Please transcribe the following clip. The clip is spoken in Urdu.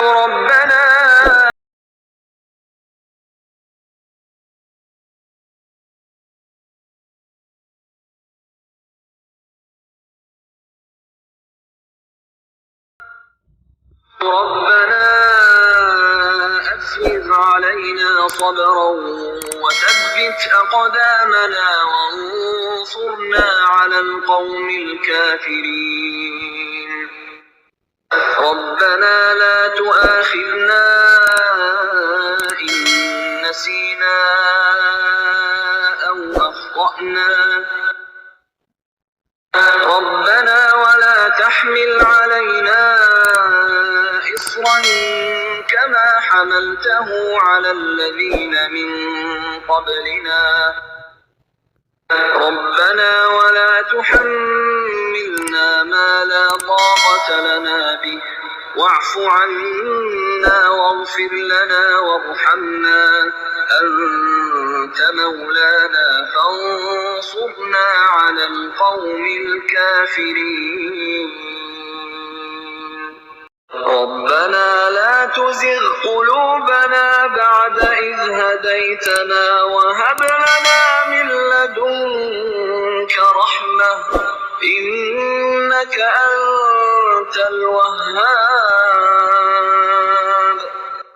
ربنا أفرغ علينا صبرا وثبت أقدامنا وانصرنا على القوم الكافرين. ربنا لا تؤاخذنا إن نسينا أو أخطأنا. ربنا ولا تحمل علينا إصرا كما حملته على الذين من قبلنا. ربنا ولا تحملنا ما لا طاقة لنا به واعف عنا واغفر لنا وارحمنا أنت مولانا فانصرنا على القوم الكافرين. ربنا لا تزغ قلوبنا بعد إذ هديتنا وهب لنا من لدنك رحمة إنك أنت الوهاب.